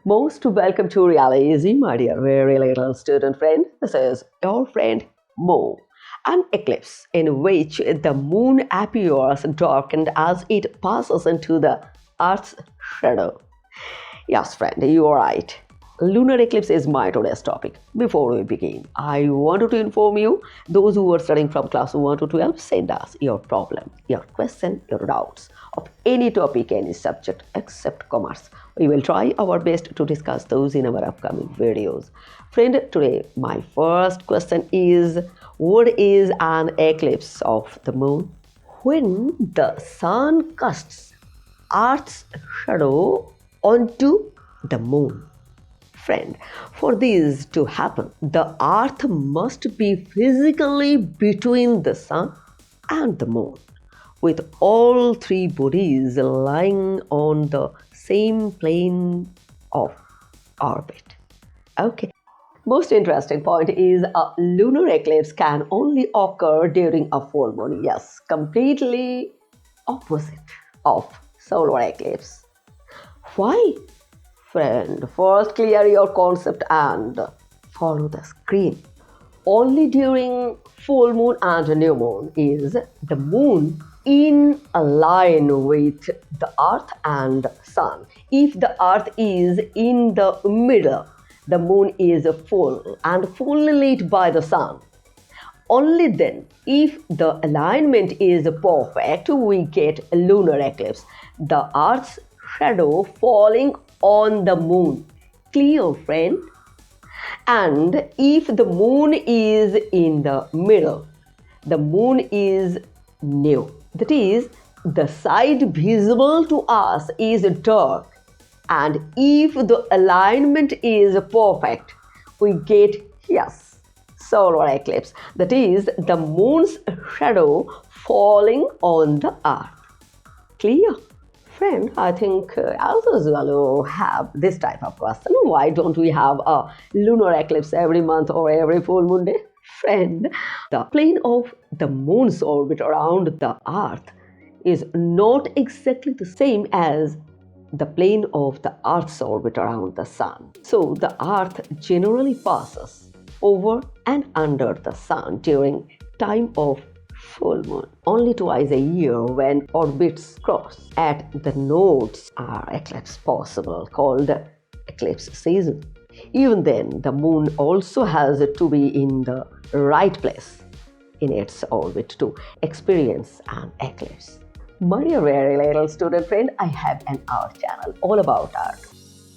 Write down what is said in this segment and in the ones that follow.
Most welcome to Reality Easy, my dear very little student friend. This is your friend Mo. An eclipse in which the moon appears darkened as it passes into the Earth's shadow. Yes, friend, you are right. Lunar eclipse is my today's topic. Before we begin, I wanted to inform you, those who are studying from class 1 to 12, send us your problem, your question, your doubts of any topic, any subject except commerce. We will try our best to discuss those in our upcoming videos. Friend, today my first question is, what is an eclipse of the moon? When the sun casts Earth's shadow onto the moon. Friend, for this to happen, the earth must be physically between the sun and the moon, with all three bodies lying on the same plane of orbit. Okay. Most interesting point is a lunar eclipse can only occur during a full moon. Yes, completely opposite of solar eclipse. Why? Friend, first clear your concept and follow the screen. Only during full moon and new moon is the moon in a line with the earth and sun. If the earth is in the middle, the moon is full and fully lit by the sun. Only then, if the alignment is perfect, we get a lunar eclipse. The earth's shadow falling on the moon. Clear, friend? And if the moon is in the middle, the moon is new. That is, the side visible to us is dark. And if the alignment is perfect, we get, yes, solar eclipse. That is, the moon's shadow falling on the earth. Clear? Friend, I think as usual you have this type of question. Why don't we have a lunar eclipse every month or every full moon day? Friend, the plane of the moon's orbit around the earth is not exactly the same as the plane of the earth's orbit around the sun. So the earth generally passes over and under the sun during time of full moon. Only twice a year when orbits cross at the nodes are eclipse possible, called eclipse season. Even then, the moon also has to be in the right place in its orbit to experience an eclipse. My dear very little student friend, I have an art channel all about art.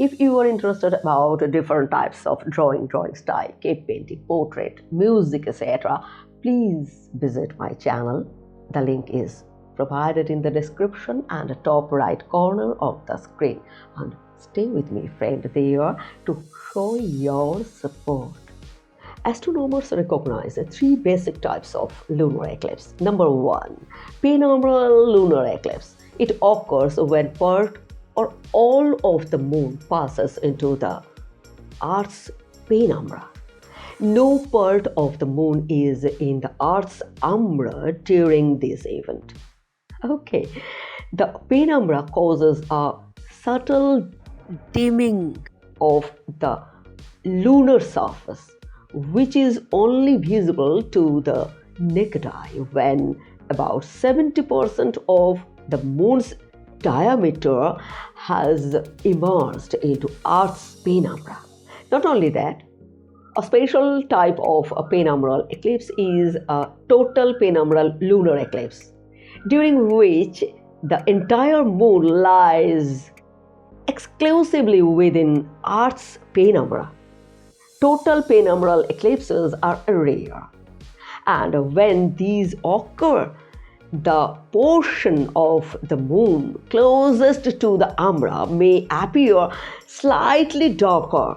If you are interested about different types of drawing style, cave painting, portrait, music, etc., please visit my channel. The link is provided in the description and the top right corner of the screen. And stay with me, friend, there to show your support. Astronomers recognize three basic types of lunar eclipse. Number 1, penumbral lunar eclipse. It occurs when part or all of the moon passes into the Earth's penumbra. No part of the moon is in the Earth's umbra during this event. Okay, the penumbra causes a subtle dimming of the lunar surface, which is only visible to the naked eye when about 70% of the moon's diameter has immersed into Earth's penumbra. Not only that, a special type of a penumbral eclipse is a total penumbral lunar eclipse, during which the entire moon lies exclusively within Earth's penumbra. Total penumbral eclipses are rare, and when these occur, the portion of the moon closest to the umbra may appear slightly darker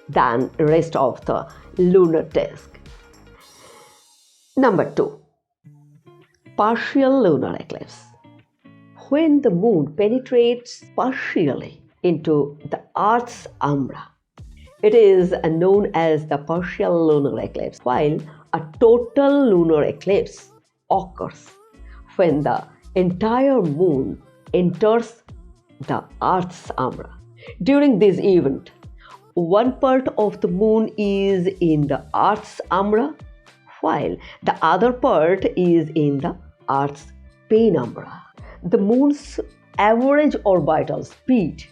than the rest of the lunar disk. Number 2, partial lunar eclipse. When the moon penetrates partially into the Earth's umbra, it is known as the partial lunar eclipse, while a total lunar eclipse occurs when the entire moon enters the Earth's umbra. During this event, one part of the moon is in the Earth's umbra, while the other part is in the Earth's penumbra. The moon's average orbital speed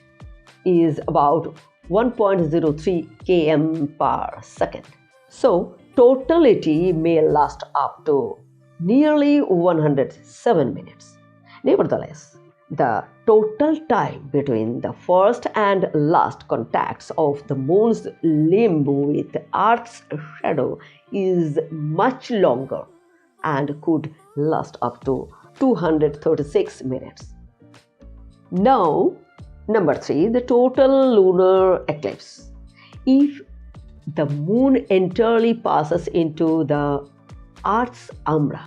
is about 1.03 km per second. So, totality may last up to nearly 107 minutes. Nevertheless, the total time between the first and last contacts of the moon's limb with Earth's shadow is much longer and could last up to 236 minutes. Now, number 3, the total lunar eclipse. If the moon entirely passes into the Earth's umbra,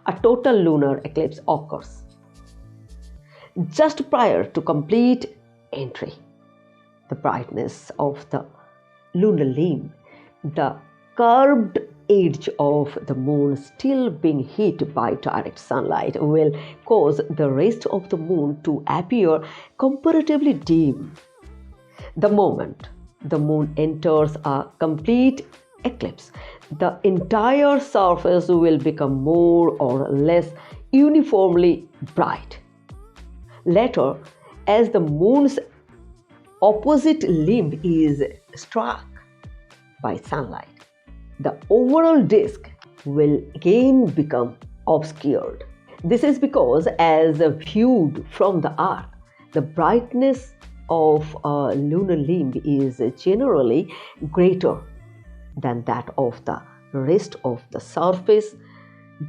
a total lunar eclipse occurs. Just prior to complete entry, the brightness of the lunar limb, the curved edge of the moon still being hit by direct sunlight, will cause the rest of the moon to appear comparatively dim. The moment the moon enters a complete eclipse, the entire surface will become more or less uniformly bright. Later, as the moon's opposite limb is struck by sunlight, the overall disk will again become obscured. This is because, as viewed from the Earth, the brightness of a lunar limb is generally greater than that of the rest of the surface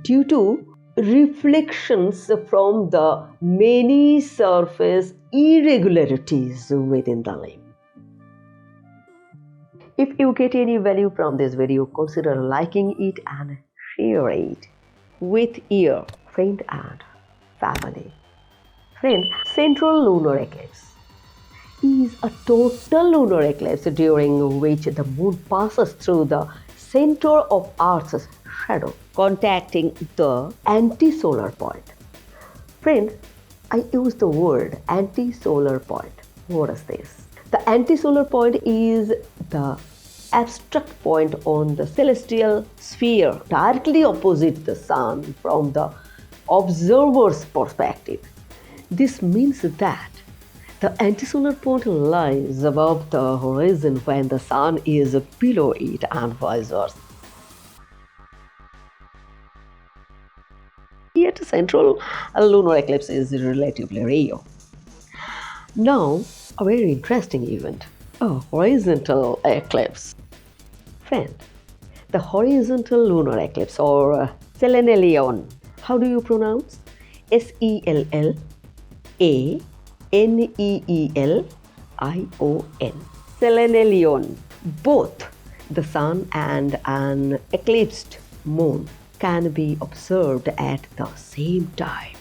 due to reflections from the many surface irregularities within the limb. If you get any value from this video, consider liking it and share it with your friend and family. Friend, central lunar eclipse is a total lunar eclipse during which the moon passes through the center of Earth's shadow, contacting the antisolar point. Friend, I use the word antisolar point. What is this? The antisolar point is the abstract point on the celestial sphere directly opposite the sun from the observer's perspective. This means that the antisolar point lies above the horizon when the sun is below it and vice versa. Yet central lunar eclipse is relatively rare. Now, a very interesting event, a horizontal eclipse. Friend, the horizontal lunar eclipse or Selenelion, how do you pronounce? Selenelion. Selenelion. Both the sun and an eclipsed moon can be observed at the same time.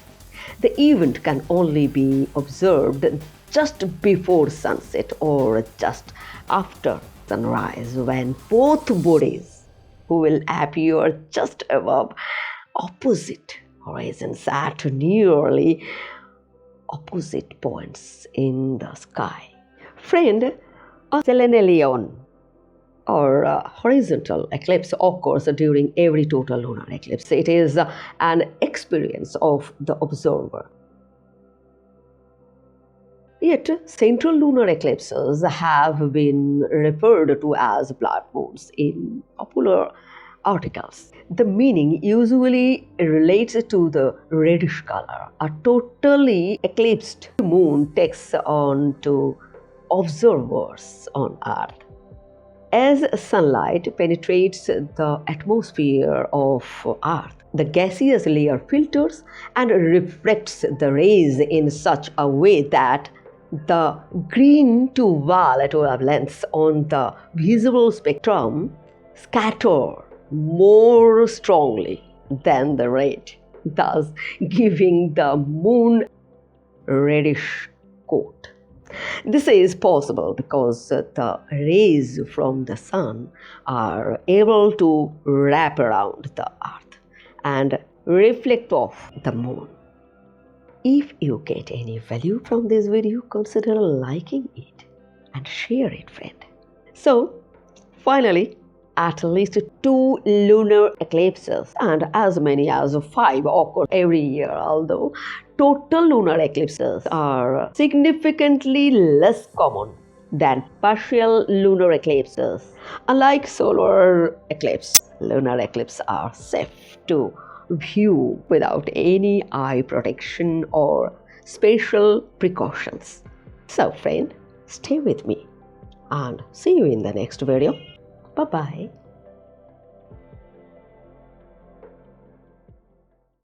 The event can only be observed just before sunset or just after sunrise, when both bodies will appear just above opposite horizons at nearly opposite points in the sky. Friend, a Selenelion or horizontal eclipse occurs during every total lunar eclipse. It is an experience of the observer. Yet, central lunar eclipses have been referred to as blood moons in popular articles. The meaning usually relates to the reddish color a totally eclipsed moon takes on to observers on Earth. As sunlight penetrates the atmosphere of Earth, the gaseous layer filters and reflects the rays in such a way that the green to violet wavelengths on the visible spectrum scatter more strongly than the red, thus giving the moon reddish coat. This is possible because the rays from the sun are able to wrap around the Earth and reflect off the moon. If you get any value from this video, consider liking it and share it, friend. So, finally, at least 2 lunar eclipses and as many as 5 occur every year, although total lunar eclipses are significantly less common than partial lunar eclipses. Unlike solar eclipse, lunar eclipses are safe to view without any eye protection or special precautions. So friend, stay with me and see you in the next video. Bye-bye.